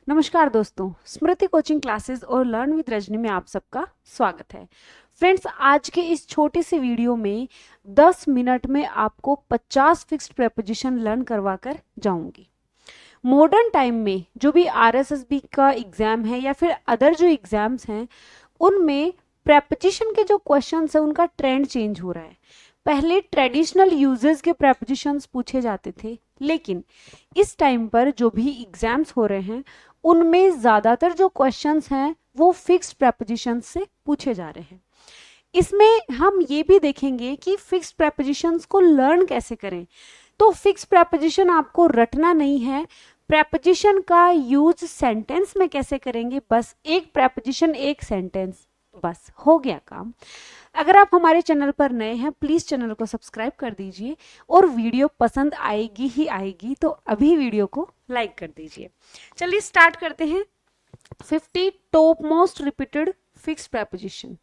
नमस्कार दोस्तों, स्मृति coaching classes और लर्न विद रजनी में आप सबका स्वागत है। फ्रेंड्स, आज के इस छोटे से वीडियो में 10 मिनट में आपको 50 फिक्स्ड प्रेपोजिशन लर्न करवा कर जाऊंगी। मॉडर्न टाइम में जो भी आरएसएसबी का एग्जाम है या फिर अदर जो एग्जाम्स हैं, उनमें प्रेपोजिशन के जो क्वेश्चंस है उनका ट्रेंड चेंज हो रहा है। पहले ट्रेडिशनल यूजेस के प्रेपोजिशंस पूछे जाते थे, लेकिन इस टाइम पर जो भी एग्जाम्स हो रहे हैं उनमें ज्यादातर जो क्वेश्चंस हैं वो फिक्स्ड प्रेपोजिशंस से पूछे जा रहे हैं। इसमें हम ये भी देखेंगे कि फिक्स्ड प्रेपोजिशंस को लर्न कैसे करें। तो फिक्स्ड प्रेपोजिशन आपको रटना नहीं है, प्रेपोजिशन का यूज सेंटेंस में कैसे करेंगे, बस एक प्रेपोजिशन एक सेंटेंस, बस हो गया काम। अगर आप हमारे चैनल पर नए हैं, प्लीज चैनल को सब्सक्राइब कर दीजिए और वीडियो पसंद आएगी ही आएगी तो अभी वीडियो को लाइक कर दीजिए। चलिए स्टार्ट करते हैं। 50 top most repeated fixed preposition.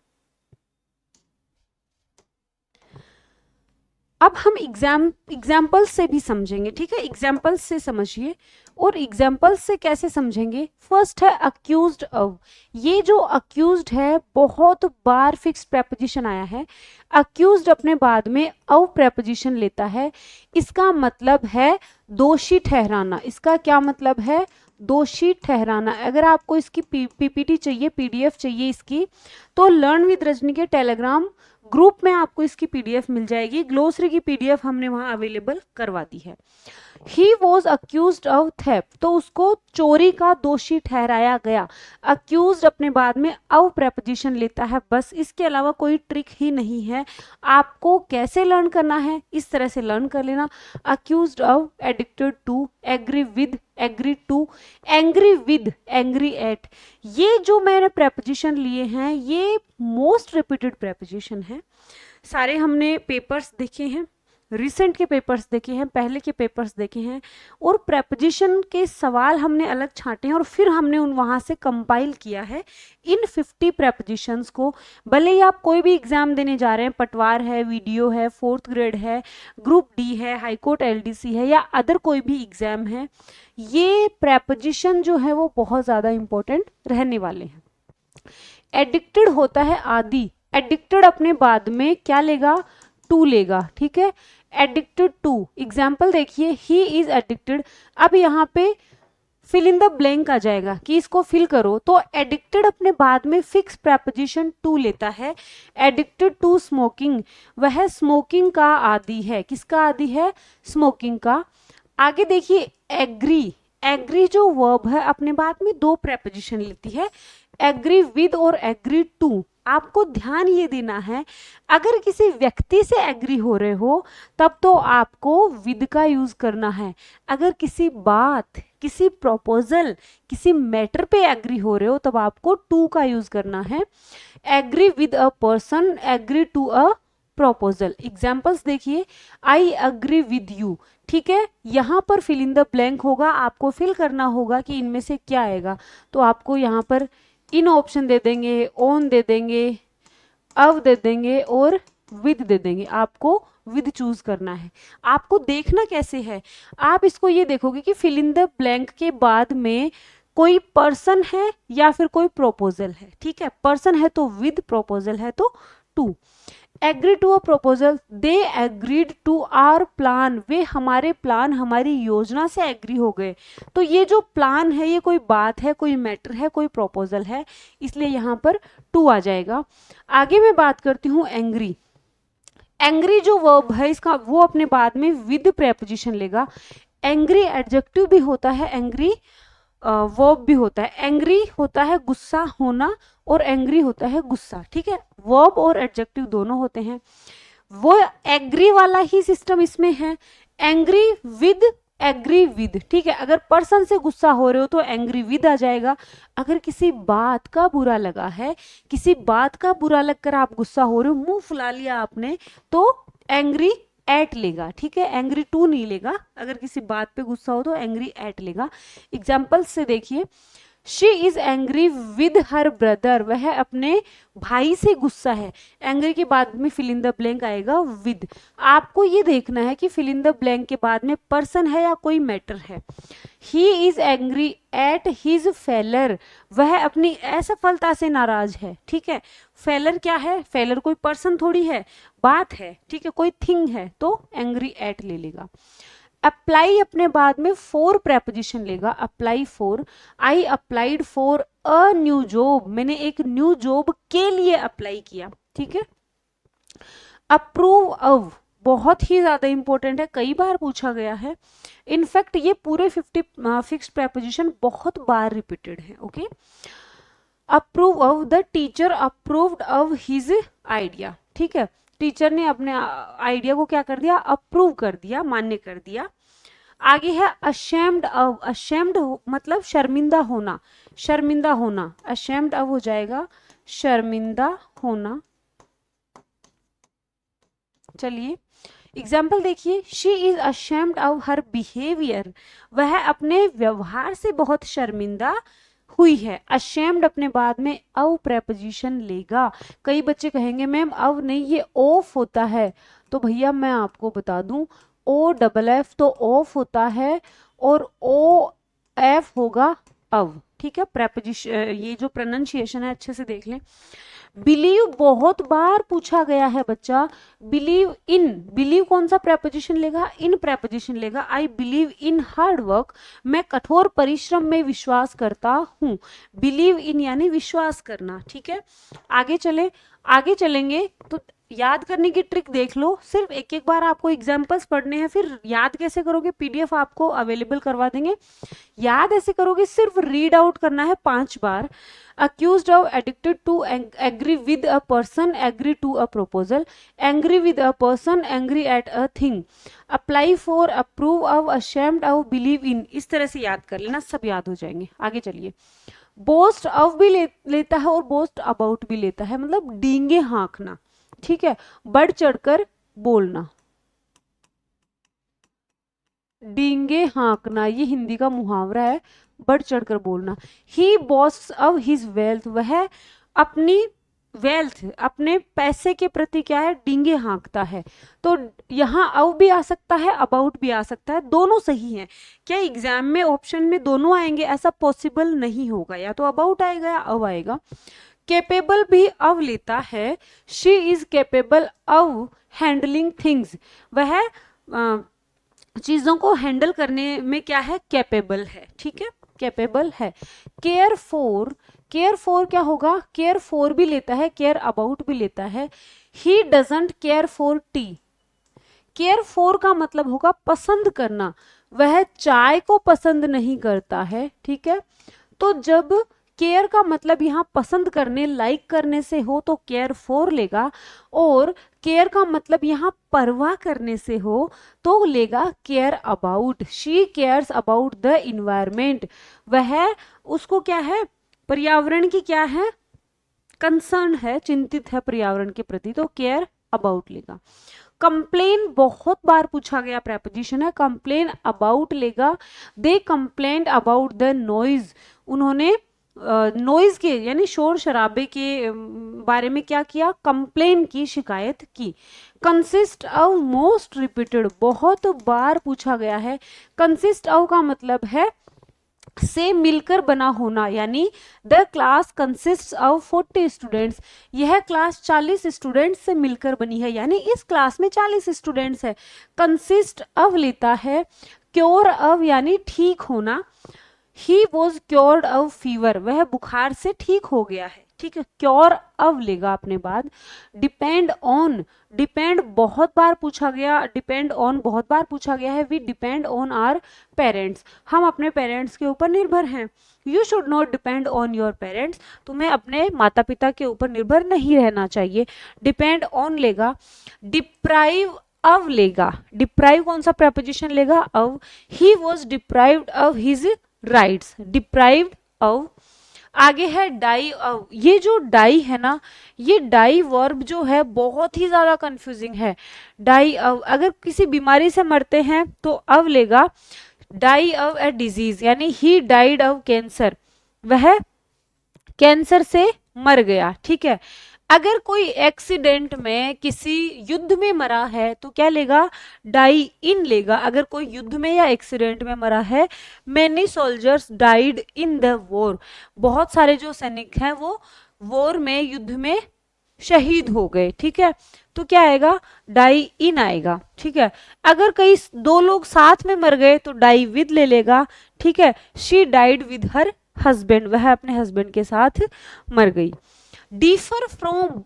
अब हम एग्जाम्पल्स से भी समझेंगे, ठीक है। एग्जाम्पल्स से समझिए। और एग्जाम्पल्स से कैसे समझेंगे? फर्स्ट है अक्यूज्ड ऑफ। ये जो अक्यूज्ड है बहुत बार फिक्स्ड प्रेपोजिशन आया है। अक्यूज्ड अपने बाद में ऑफ प्रेपोजिशन लेता है। इसका मतलब है दोषी ठहराना। इसका क्या मतलब है? दोषी ठहराना। अगर आपको इसकी पीपीटी चाहिए, पीडीएफ चाहिए इसकी, तो लर्न विद रजनी के टेलीग्राम ग्रुप में आपको इसकी पीडीएफ मिल जाएगी। ग्लोसरी की पीडीएफ हमने वहां अवेलेबल करवा दी है। He was accused of theft, तो उसको चोरी का दोषी ठहराया गया। accused अपने बाद में of preposition लेता है, बस इसके अलावा कोई ट्रिक ही नहीं है। आपको कैसे लर्न करना है, इस तरह से लर्न कर लेना। accused of, addicted to, agree with, agree to, angry with, angry at। ये जो मैंने preposition लिए हैं ये मोस्ट रिपीटेड preposition है। सारे हमने पेपर्स देखे हैं, रिसेंट के पेपर्स देखे हैं, पहले के पेपर्स देखे हैं, और प्रेपोजिशन के सवाल हमने अलग छांटे हैं और फिर हमने उन वहां से कंपाइल किया है इन 50 प्रेपोजिशंस को। भले ही आप कोई भी एग्जाम देने जा रहे हैं, पटवार है, वीडियो है, 4th ग्रेड है, ग्रुप डी है, हाईकोर्ट एलडीसी है या अदर कोई भी एग्जाम है, ये प्रेपोजिशन जो है वो बहुत ज्यादा इंपॉर्टेंट रहने वाले हैं। एडिक्टेड होता है आदि। एडिक्टेड अपने बाद में क्या लेगा? टू लेगा, ठीक है। एडिक्टेड टू, एग्जाम्पल देखिए, ही इज एडिक्टेड। अब यहाँ पे फिल इन द ब्लैंक आ जाएगा कि इसको फिल करो, तो एडिक्टेड अपने बाद में फिक्स प्रेपोजिशन टू लेता है। एडिक्टेड टू स्मोकिंग, वह स्मोकिंग का आदी है। किसका आदी है? स्मोकिंग का। आगे देखिए एग्री। एग्री जो वर्ब है अपने बाद में दो प्रेपोजिशन लेती है, एग्री विद और एग्री टू। आपको ध्यान ये देना है, अगर किसी व्यक्ति से एग्री हो रहे हो तब तो आपको विद का यूज करना है। अगर किसी बात, किसी प्रपोजल, किसी मैटर पे एग्री हो रहे हो तब आपको टू का यूज करना है। Agree with a person, agree to a proposal. Examples देखिए, आई अग्री विद यू, ठीक है। यहाँ पर फिल इन द ब्लैंक होगा, आपको फिल करना होगा कि इनमें से क्या आएगा। तो आपको यहाँ पर इन ऑप्शन दे देंगे, ऑन दे देंगे, अब दे देंगे और विद दे देंगे। आपको विद चूज करना है। आपको देखना कैसे है, आप इसको ये देखोगे कि फिल इन द ब्लैंक के बाद में कोई पर्सन है या फिर कोई प्रोपोजल है, ठीक है। पर्सन है तो विद, प्रोपोजल है तो to. Agree to a proposal, they agreed to our plan, वे हमारे प्लान, हमारी योजना से एग्री हो गए। तो ये जो प्लान है ये कोई बात है, कोई मैटर है, कोई प्रोपोजल है, इसलिए यहाँ पर टू आ जाएगा। आगे मैं बात करती हूँ एंग्री। एंग्री जो वर्ब है इसका वो अपने बाद में विद प्रेपोजिशन लेगा। एंग्री एडजेक्टिव भी होता है, एंग्री वर्ब भी होता है। एंग्री होता है गुस्सा होना और एंग्री होता है गुस्सा, ठीक है। वर्ब और एडजेक्टिव दोनों होते हैं। वो एग्री वाला ही सिस्टम इसमें है, एंग्री विद, एग्री विद, ठीक है। अगर पर्सन से गुस्सा हो रहे हो तो एंग्री विद आ जाएगा। अगर किसी बात का बुरा लगा है, किसी बात का बुरा लगकर आप गुस्सा हो रहे हो, मुंह फुला लिया आपने, तो एंग्री एट लेगा, ठीक है। एंग्री टू नहीं लेगा। अगर किसी बात पे गुस्सा हो तो एंग्री एट लेगा। एग्जाम्पल से देखिए, she is angry with her brother, वह अपने भाई से गुस्सा है। एंग्री के बाद में फिल इन द ब्लैंक आएगा विद। आपको ये देखना है कि फिल इन द ब्लैंक के बाद में पर्सन है या कोई मैटर है। He is angry at his failure, वह अपनी असफलता से नाराज है। ठीक है, फेलर क्या है, फेलर कोई पर्सन थोड़ी है, बात है। ठीक है, कोई थिंग है, तो एंग्री एट ले लेगा। अप्लाई अपने बाद में फॉर प्रेपोजिशन लेगा, apply for. I applied for a new job, मैंने एक न्यू जॉब के लिए अप्लाई किया। ठीक है, अप्रूव ऑफ बहुत ही ज्यादा इंपॉर्टेंट है, कई बार पूछा गया है। इनफैक्ट ये पूरे 50 फिक्स्ड प्रेपोजिशन बहुत बार रिपीटेड है। Okay, approve of, the teacher approved of his idea. ठीक है, टीचर ने अपने आइडिया को क्या कर दिया, अप्रूव कर दिया, मान्य कर दिया। आगे है अशेम्ड ऑफ, अशेम्ड मतलब शर्मिंदा होना, शर्मिंदा होना, अशेम्ड ऑफ हो जाएगा शर्मिंदा होना। चलिए एग्जाम्पल देखिए, she is ashamed of her behaviour, वह अपने व्यवहार से बहुत शर्मिंदा हुई है। अशेम्ड अपने बाद में अव प्रेपोजिशन लेगा। कई बच्चे कहेंगे मैम अव नहीं, ये ऑफ होता है, तो भैया मैं आपको बता दूं, ओ डबल एफ तो ऑफ होता है और ओ एफ होगा अव। ठीक है, प्रेपोजिशन, ये जो प्रोनाउंसिएशन है अच्छे से देख लें। बिलीव बहुत बार पूछा गया है बच्चा, बिलीव इन, बिलीव कौन सा प्रेपोजिशन लेगा, इन प्रेपोजिशन लेगा। I believe in hard work, मैं कठोर परिश्रम में विश्वास करता हूँ। बिलीव इन यानी विश्वास करना। ठीक है, आगे चले, आगे चलेंगे तो याद करने की ट्रिक देख लो। सिर्फ एक एक बार आपको एग्जाम्पल्स पढ़ने हैं, फिर याद कैसे करोगे, पीडीएफ आपको अवेलेबल करवा देंगे। याद ऐसे करोगे, सिर्फ रीड आउट करना है 5 बार। accused of, addicted to, agree with a person, agree to a proposal, angry with a person, angry at a thing, apply for, approve of, ashamed of, believe in। इस तरह से याद कर लेना, सब याद हो जाएंगे। आगे चलिए, बोस्ट ऑफ भी लेता है और बोस्ट अबाउट भी लेता है, मतलब डींगे हाँकना। ठीक है, बढ़ चढ़कर बोलना, डींगे हाँकना ये हिंदी का मुहावरा है, बढ़ चढ़कर बोलना। ही बॉस ऑफ हिज वेल्थ, वह अपनी वेल्थ, अपने पैसे के प्रति क्या है, डींगे हाँकता है। तो यहाँ अव भी आ सकता है, अबाउट भी आ सकता है, दोनों सही हैं। क्या एग्जाम में ऑप्शन में दोनों आएंगे, ऐसा पॉसिबल नहीं होगा, या तो अबाउट आएगा या अव आएगा। केपेबल भी अव लेता है, she is capable of handling things, वह चीजों को हैंडल करने में क्या है, कैपेबल है। ठीक है, कैपेबल है। केयर फॉर, केयर फॉर क्या होगा, केयर फॉर भी लेता है, केयर अबाउट भी लेता है। He doesn't care for T, care for का मतलब होगा पसंद करना, वह चाय को पसंद नहीं करता है। ठीक है, तो जब केयर का मतलब यहाँ पसंद करने, लाइक करने से हो तो केयर फॉर लेगा, और केयर का मतलब यहाँ परवाह करने से हो तो लेगा care about. She cares about the environment, वह उसको क्या है, पर्यावरण की क्या है, कंसर्न है, चिंतित है पर्यावरण के प्रति, तो केयर अबाउट लेगा। कंप्लेन बहुत बार पूछा गया प्रेपोजिशन है, कंप्लेन अबाउट लेगा। दे कंप्लेंट अबाउट द नॉइज, उन्होंने नॉइज के यानी शोर शराबे के बारे में क्या किया, कंप्लेन की, शिकायत की। कंसिस्ट ऑफ मोस्ट रिपीटेड बहुत बार पूछा गया है। कंसिस्ट ऑफ का मतलब है से मिलकर बना होना, यानी the class consist of 40 students, यह क्लास 40 स्टूडेंट्स से मिलकर बनी है, यानी इस क्लास में 40 स्टूडेंट्स है। कंसिस्ट ऑफ लेता है। क्योर ऑफ यानी ठीक होना। He was cured of fever, वह बुखार से ठीक हो गया है। ठीक है, क्योर ऑफ लेगा अपने बाद। डिपेंड ऑन, डिपेंड बहुत बार पूछा गया, डिपेंड ऑन बहुत बार पूछा गया है। We depend on our parents, हम अपने पेरेंट्स के ऊपर निर्भर हैं। You should not depend on your parents, तुम्हें अपने माता पिता के ऊपर निर्भर नहीं रहना चाहिए। डिपेंड ऑन लेगा। डिप्राइव ऑफ लेगा, डिप्राइव कौन सा प्रेपोजिशन लेगा, of. He was deprived of his rights, deprived of. आगे है डाई ऑफ, ये जो डाई है ना, ये डाई वर्ब जो है बहुत ही ज्यादा कंफ्यूजिंग है। डाई ऑफ, अगर किसी बीमारी से मरते हैं तो ऑफ लेगा। डाई ऑफ ए डिजीज, यानी ही डाइड ऑफ कैंसर, वह कैंसर से मर गया, ठीक है। अगर कोई एक्सीडेंट में किसी युद्ध में मरा है तो क्या लेगा, डाई इन लेगा। अगर कोई युद्ध में या एक्सीडेंट में मरा है, many soldiers died in the war, बहुत सारे जो सैनिक हैं वो वॉर में, युद्ध में शहीद हो गए, ठीक है। तो क्या आएगा, डाई इन आएगा, ठीक है। अगर कई दो लोग साथ में मर गए तो डाई विद ले लेगा, ठीक है। She died with her husband, वह अपने हस्बैंड के साथ मर गई। डिफर फ्रॉम,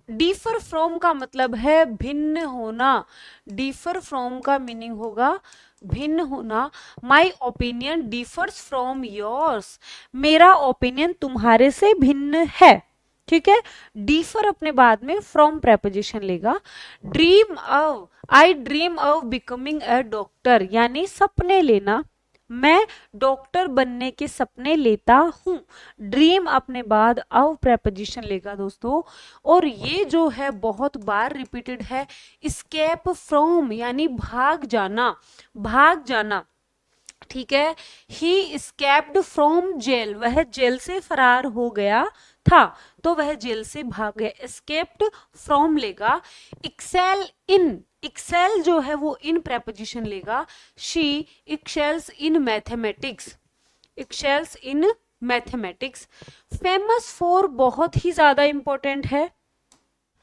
डिफर फ्रॉम का मतलब है भिन्न होना, डिफर फ्रॉम का मीनिंग होगा भिन्न होना। My opinion differs from yours, मेरा ओपिनियन तुम्हारे से भिन्न है, ठीक है। डिफर अपने बाद में फ्रॉम प्रेपोजिशन लेगा। Dream of, I dream of becoming a doctor, यानी सपने लेना, मैं डॉक्टर बनने के सपने लेता हूं। ड्रीम अपने बाद ऑफ प्रेपोजिशन लेगा दोस्तों। और ये जो है बहुत बार रिपीटेड है, स्केप फ्रॉम यानी भाग जाना, भाग जाना, ठीक है। ही स्केप्ड फ्रॉम जेल, वह जेल से फरार हो गया था, तो वह जेल से भाग गया। स्केप्ड फ्रॉम लेगा। एक्सेल इन, एक्सेल जो है वो इन प्रेपोजिशन लेगा। She excels in mathematics, excels in mathematics. Famous for बहुत ही ज्यादा इंपॉर्टेंट है।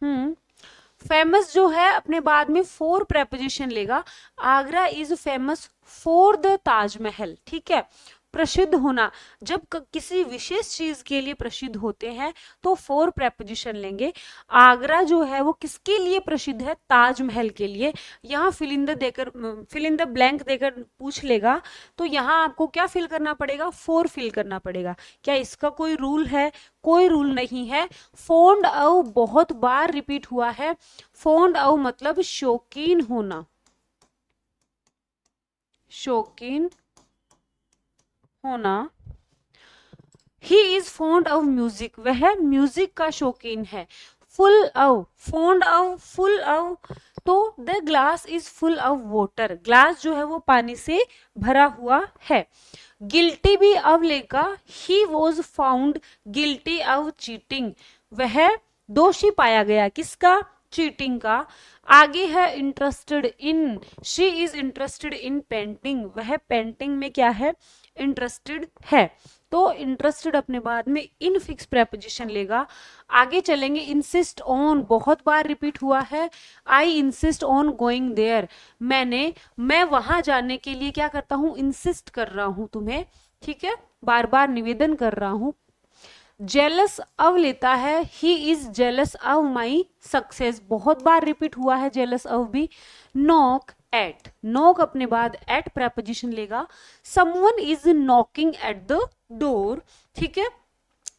फेमस जो है अपने बाद में फोर प्रेपोजिशन लेगा। Agra is famous for the Taj Mahal, ठीक है। प्रसिद्ध होना, जब किसी विशेष चीज के लिए प्रसिद्ध होते हैं तो फोर प्रेपोजिशन लेंगे। आगरा जो है वो किसके लिए प्रसिद्ध है, ताजमहल के लिए। यहाँ फिल इन द देकर, फिल इन द ब्लैंक देकर पूछ लेगा तो यहाँ आपको क्या फिल करना पड़ेगा, फोर फिल करना पड़ेगा। क्या इसका कोई रूल है, कोई रूल नहीं है। फॉन्ड ऑफ बहुत बार रिपीट हुआ है, फॉन्ड ऑफ मतलब शौकीन होना, शौकीन होना। He is fond of music, वह म्यूजिक का शौकीन है। Full of, fond of, full of, तो the glass is full of water, glass जो है वो पानी से भरा हुआ है। गिल्टी भी अब लेगा। He was found guilty of cheating, वह दोषी पाया गया, किसका, चीटिंग का। आगे है interested in, she is interested in painting, वह पेंटिंग में क्या है, इंटरेस्टेड है। तो इंटरेस्टेड अपने बाद में इन फिक्स प्रेपोजिशन लेगा। आगे चलेंगे, इंसिस्ट ऑन बहुत बार रिपीट हुआ है। I insist on going there, मैं वहां जाने के लिए क्या करता हूं, इंसिस्ट कर रहा हूं तुम्हें, ठीक है, बार बार निवेदन कर रहा हूं। जेलस अब लेता है। He is jealous of my success, बहुत बार रिपीट हुआ है जेलस ऑफ भी। नॉक एट, नॉक अपने बाद एट प्रेपोजिशन लेगा। Someone is knocking at the door, ठीक है,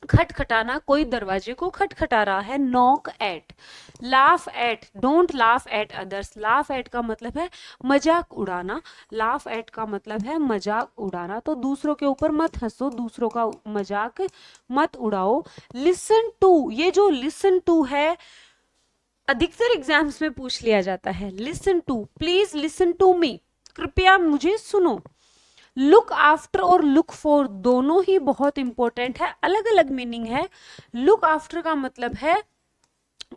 खटखटाना, कोई दरवाजे को खटखटा रहा है, knock eight. Laugh at, don't laugh at others, laugh at का मतलब है मजाक उड़ाना, लाफ एट का मतलब है मजाक उड़ाना, तो दूसरों के ऊपर मत हंसो, दूसरों का मजाक मत उड़ाओ। लिसन टू, ये जो लिसन टू है अधिकतर एग्जाम्स में पूछ लिया जाता है। Listen to, please listen to me, कृपया मुझे सुनो। लुक आफ्टर और लुक फॉर दोनों ही बहुत इंपॉर्टेंट है, अलग अलग मीनिंग है। लुक आफ्टर का मतलब है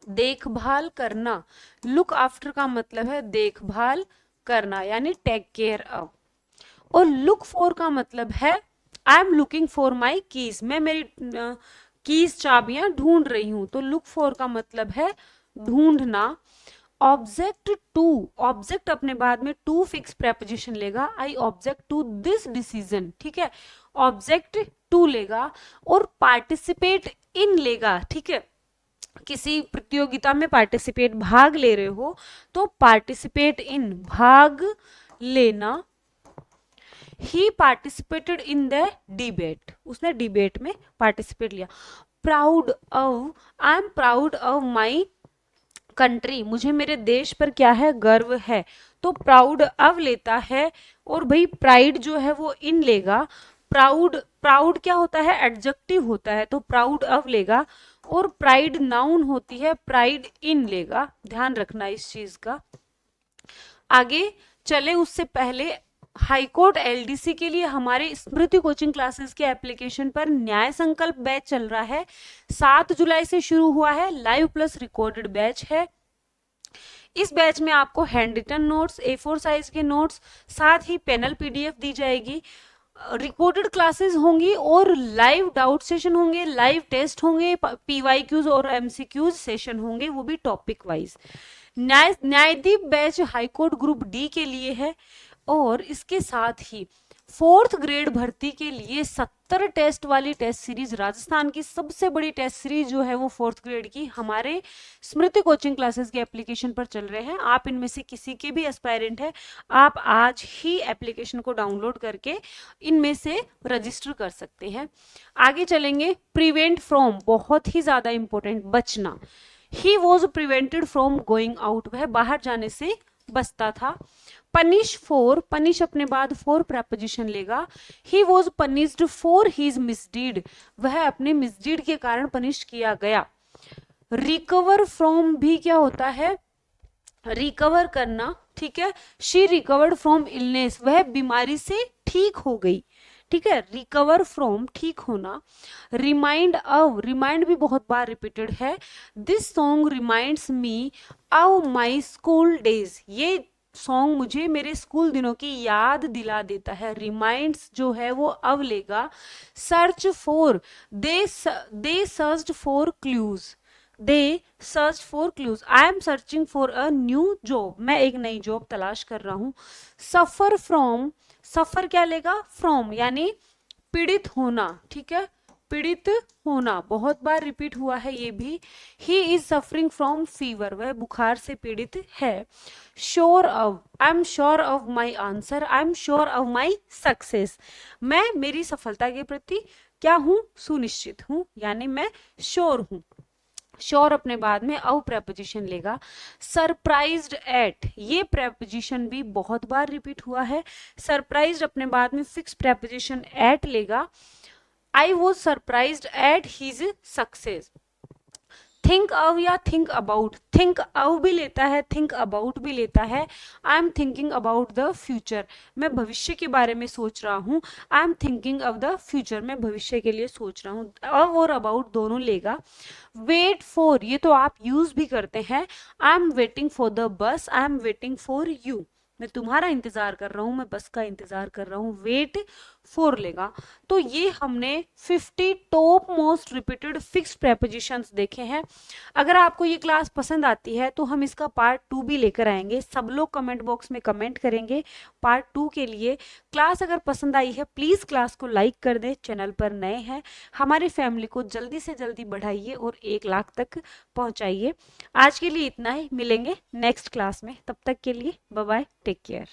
देखभाल करना, लुक आफ्टर का मतलब है देखभाल करना यानी टेक केयर ऑफ। और लुक फॉर का मतलब है I am looking for my keys, मैं मेरी कीज चाबियां ढूंढ रही हूं, तो लुक फॉर का मतलब है ढूंढना। ऑब्जेक्ट टू, ऑब्जेक्ट अपने बाद में टू फिक्स प्रेपोजिशन लेगा। I object to this decision, ठीक है, ऑब्जेक्ट टू लेगा। और पार्टिसिपेट इन लेगा, ठीक है, किसी प्रतियोगिता में पार्टिसिपेट, भाग ले रहे हो तो पार्टिसिपेट इन, भाग लेना। ही पार्टिसिपेटेड इन द डिबेट, उसने डिबेट में पार्टिसिपेट लिया। Proud of, I am proud of my country, मुझे मेरे देश पर क्या है, गर्व है, तो प्राउड अब लेता है। और भाई प्राइड जो है वो इन लेगा। प्राउड, प्राउड क्या होता है, एडजेक्टिव होता है, तो प्राउड अब लेगा। और प्राइड नाउन होती है, प्राइड इन लेगा, ध्यान रखना इस चीज का। आगे चले उससे पहले हाईकोर्ट एलडीसी के लिए हमारे स्मृति कोचिंग क्लासेस के एप्लीकेशन पर न्याय संकल्प बैच चल रहा है। 7 जुलाई से शुरू हुआ है, लाइव प्लस रिकॉर्डेड बैच है। इस बैच में आपको hand written notes, A4 size के नोट्स, साथ ही पैनल PDF दी जाएगी, रिकॉर्डेड क्लासेस होंगी और लाइव डाउट सेशन होंगे, लाइव टेस्ट होंगे, PYQs और MCQs सेशन होंगे, वो भी topic wise. Nyaydeep batch high court group D के लिए है और इसके साथ ही 4th ग्रेड भर्ती के लिए 70 टेस्ट वाली टेस्ट सीरीज, राजस्थान की सबसे बड़ी टेस्ट सीरीज जो है वो 4th ग्रेड की हमारे स्मृति कोचिंग क्लासेस के एप्लीकेशन पर चल रहे हैं। आप इनमें से किसी के भी एस्पायरेंट है, आप आज ही एप्लीकेशन को डाउनलोड करके इनमें से रजिस्टर कर सकते हैं। आगे चलेंगे, प्रिवेंट फ्रॉम, बहुत ही ज्यादा इंपॉर्टेंट, बचना। He was prevented from going out, वह बाहर जाने से बचता था। पनिश फॉर, पनिश अपने बाद फॉर प्रेपोजिशन लेगा। He was punished for his misdeed, वह अपने मिसडीड के कारण पनिश किया गया। रिकवर फ्रॉम भी क्या होता है, रिकवर करना, ठीक है। शी रिकवर्ड फ्रॉम इलनेस, वह बीमारी से ठीक हो गई, ठीक है। रिकवर फ्रॉम, ठीक होना। रिमाइंड ऑफ, रिमाइंड भी बहुत बार रिपीटेड है। This song reminds me of my school days, ये सॉन्ग मुझे मेरे स्कूल दिनों की याद दिला देता है। रिमाइंड्स जो है वो अब लेगा। Search for, they searched for clues, they search for clues. I am searching for a new job, मैं एक नई जॉब तलाश कर रहा हूं। सफर फ्रॉम, सफर क्या लेगा, फ्रॉम, यानी पीड़ित होना, ठीक है, पीड़ित होना, बहुत बार रिपीट हुआ है ये भी। He is suffering from fever, वह बुखार से पीड़ित है। Sure of, I am sure of my answer, I am sure of my success, मैं मेरी सफलता के प्रति क्या हूं, सुनिश्चित हूं, यानी मैं श्योर हूं। श्योर अपने बाद में अव प्रेपोजिशन लेगा। सरप्राइज्ड एट, ये प्रेपोजिशन भी बहुत बार रिपीट हुआ है। सरप्राइज्ड अपने बाद में फिक्स प्रेपोजिशन एट लेगा। I was surprised at his success. Think of या थिंक अबाउट, थिंक ऑफ भी लेता है, थिंक अबाउट भी लेता है। I am thinking about the future, मैं भविष्य के बारे में सोच रहा हूँ। I am thinking of the future, मैं भविष्य के लिए सोच रहा हूँ। ऑफ और अबाउट दोनों लेगा। वेट फॉर, ये तो आप यूज भी करते हैं। I am waiting for the bus, I am waiting for you, मैं तुम्हारा इंतजार कर रहा हूं, मैं बस का इंतजार कर रहा हूं। वेट फॉर लेगा। तो ये हमने 50 top most repeated fixed prepositions देखे हैं। अगर आपको ये क्लास पसंद आती है तो हम इसका पार्ट 2 भी लेकर आएंगे। सब लोग कमेंट बॉक्स में कमेंट करेंगे पार्ट 2 के लिए। क्लास अगर पसंद आई है प्लीज क्लास को लाइक कर दें, चैनल पर नए हैं हमारी फैमिली को जल्दी से जल्दी बढ़ाइए और 1 लाख तक पहुंचाइए। आज के लिए इतना ही, मिलेंगे नेक्स्ट क्लास में, तब तक के लिए बाय बाय, टेक केयर।